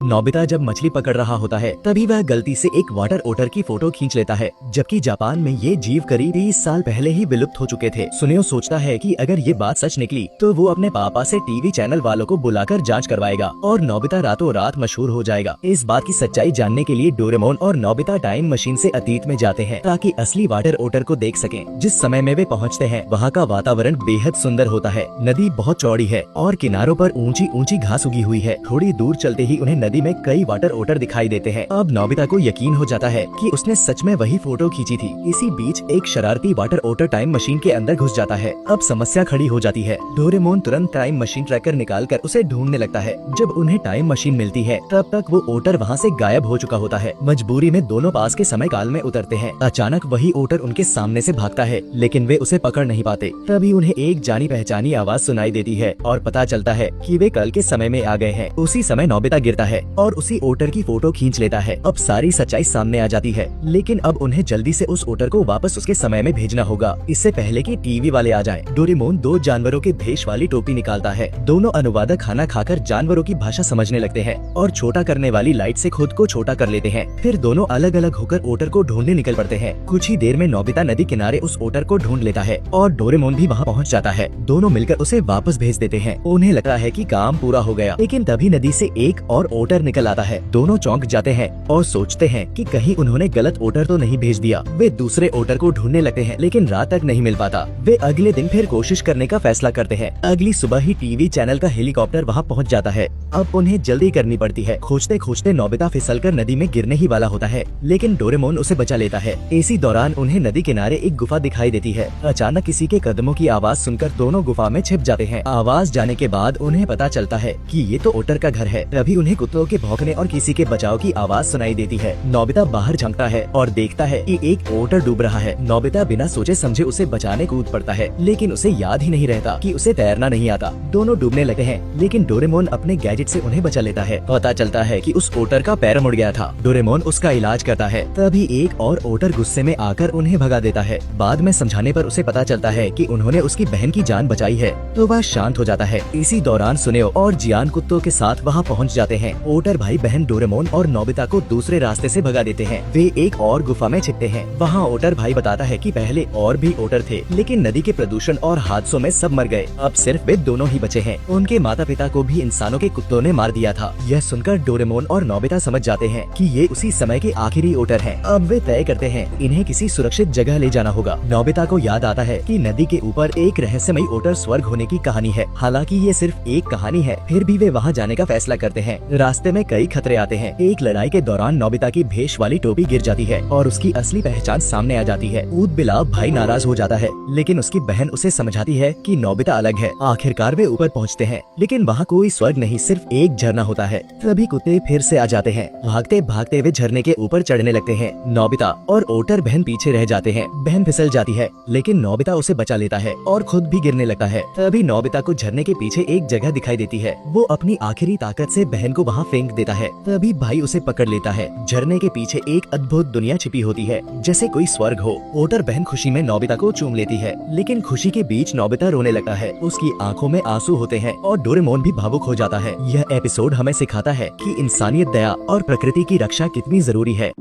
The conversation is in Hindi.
नोबिता जब मछली पकड़ रहा होता है तभी वह गलती से एक वाटर ओटर की फोटो खींच लेता है, जबकि जापान में ये जीव करीब 30 साल पहले ही विलुप्त हो चुके थे। सुनियो सोचता है कि अगर ये बात सच निकली तो वो अपने पापा से टीवी चैनल वालों को बुलाकर जांच करवाएगा और नोबिता रातों रात मशहूर हो जाएगा। इस बात की सच्चाई जानने के लिए डोरेमोन और नोबिता टाइम मशीन से अतीत में जाते हैं ताकि असली वाटर ओटर को देख सकें। जिस समय में वे पहुँचते हैं वहाँ का वातावरण बेहद सुंदर होता है। नदी बहुत चौड़ी है और किनारों पर ऊंची ऊंची घास उगी हुई है। थोड़ी दूर चलते ही उन्हें नदी में कई वाटर ओटर दिखाई देते हैं। अब नोबिता को यकीन हो जाता है कि उसने सच में वही फोटो खींची थी। इसी बीच एक शरारती वाटर ओटर टाइम मशीन के अंदर घुस जाता है। अब समस्या खड़ी हो जाती है। डोरेमोन तुरंत टाइम मशीन ट्रैकर निकालकर उसे ढूंढने लगता है। जब उन्हें टाइम मशीन मिलती है तब तक वो ओटर वहाँ से गायब हो चुका होता है। मजबूरी में दोनों पास के समय काल में उतरते हैं। अचानक वही ओटर उनके सामने से भागता है, लेकिन वे उसे पकड़ नहीं पाते। तभी उन्हें एक जानी पहचानी आवाज सुनाई देती है और पता चलता है कि वे कल के समय में आ गए हैं। उसी समय नोबिता गिरता है और उसी ओटर की फोटो खींच लेता है। अब सारी सच्चाई सामने आ जाती है, लेकिन अब उन्हें जल्दी से उस ओटर को वापस उसके समय में भेजना होगा, इससे पहले कि टीवी वाले आ जाएं। डोरेमोन दो जानवरों के भेष वाली टोपी निकालता है। दोनों अनुवादक खाना खाकर जानवरों की भाषा समझने लगते हैं और छोटा करने वाली लाइट से खुद को छोटा कर लेते हैं। फिर दोनों अलग अलग होकर ओटर को ढूंढने निकल पड़ते हैं। कुछ ही देर में नोबिता नदी किनारे उस ओटर को ढूंढ लेता है और डोरेमोन भी वहाँ पहुँच जाता है। दोनों मिलकर उसे वापस भेज देते हैं। उन्हें लगता है कि काम पूरा हो गया, लेकिन तभी नदी से एक और ओटर निकल आता है। दोनों चौंक जाते हैं और सोचते हैं कि कहीं उन्होंने गलत ओटर तो नहीं भेज दिया। वे दूसरे ओटर को ढूंढने लगते हैं, लेकिन रात तक नहीं मिल पाता। वे अगले दिन फिर कोशिश करने का फैसला करते हैं। अगली सुबह ही टीवी चैनल का हेलीकॉप्टर वहाँ पहुँच जाता है। अब उन्हें जल्दी करनी पड़ती है। खोजते खोजते नोबिता फिसलकर नदी में गिरने ही वाला होता है, लेकिन डोरेमोन उसे बचा लेता है। इसी दौरान उन्हें नदी किनारे एक गुफा दिखाई देती है। अचानक किसी के कदमों की आवाज सुनकर दोनों गुफा में छिप जाते हैं। आवाज जाने के बाद उन्हें पता चलता है कि ये तो ओटर का घर है। तभी उन्हें कुत्तों के भौंकने और किसी के बचाव की आवाज सुनाई देती है। नोबिता बाहर झांकता है और देखता है कि एक ओटर डूब रहा है। नोबिता बिना सोचे समझे उसे बचाने कूद पड़ता है, लेकिन उसे याद ही नहीं रहता कि उसे तैरना नहीं आता। दोनों डूबने लगते हैं, लेकिन डोरेमोन अपने गैजेट से उन्हें बचा लेता है। पता चलता है कि उस ओटर का पैर मुड़ गया था। डोरेमोन उसका इलाज करता है। तभी एक और ओटर गुस्से में आकर उन्हें भगा देता है। बाद में समझाने पर उसे पता चलता है कि उन्होंने उसकी बहन की जान बचाई है, तो वह शांत हो जाता है। इसी दौरान सुनेओ और जियान कुत्तों के साथ वहाँ पहुँच जाते हैं। ओटर भाई बहन डोरेमोन और नोबिता को दूसरे रास्ते से भगा देते हैं। वे एक और गुफा में छिपते हैं। वहाँ ओटर भाई बताता है कि पहले और भी ओटर थे, लेकिन नदी के प्रदूषण और हादसों में सब मर गए। अब सिर्फ वे दोनों ही बचे हैं। उनके माता पिता को भी इंसानों के कुत्तों ने मार दिया था। यह सुनकर डोरेमोन और नोबिता समझ जाते हैं कि ये उसी समय के आखिरी ओटर हैं। अब वे तय करते हैं इन्हें किसी सुरक्षित जगह ले जाना होगा। नोबिता को याद आता है कि नदी के ऊपर एक रहस्यमयी ओटर स्वर्ग होने की कहानी है। हालांकि ये सिर्फ एक कहानी है, फिर भी वे वहाँ जाने का फैसला करते हैं। रास्ते में कई खतरे आते हैं। एक लड़ाई के दौरान नोबिता की भेष वाली टोपी गिर जाती है और उसकी असली पहचान सामने आ जाती है। ऊद बिलाव भाई नाराज हो जाता है, लेकिन उसकी बहन उसे समझाती है कि नोबिता अलग है। आखिरकार वे ऊपर पहुँचते हैं, लेकिन वहाँ कोई स्वर्ग नहीं, सिर्फ एक झरना होता है। तभी कुत्ते फिर से आ जाते हैं। भागते भागते वे झरने के ऊपर चढ़ने लगते हैं। नोबिता और ओटर बहन पीछे रह जाते हैं। बहन फिसल जाती है, लेकिन नोबिता उसे बचा लेता है और खुद भी गिरने लगता है। तभी नोबिता को झरने के पीछे एक जगह दिखाई देती है। वो अपनी आखिरी ताकत से बहन को वहाँ फेंक देता है। तभी भाई उसे पकड़ लेता है। झरने के पीछे एक अद्भुत दुनिया छिपी होती है, जैसे कोई स्वर्ग हो। ओटर बहन खुशी में नोबिता को चूम लेती है, लेकिन खुशी के बीच नोबिता रोने लगता है। उसकी आंखों में आंसू होते हैं और डोरेमोन भी भावुक हो जाता है। यह एपिसोड हमें सिखाता है कि इंसानियत, दया और प्रकृति की रक्षा कितनी जरूरी है।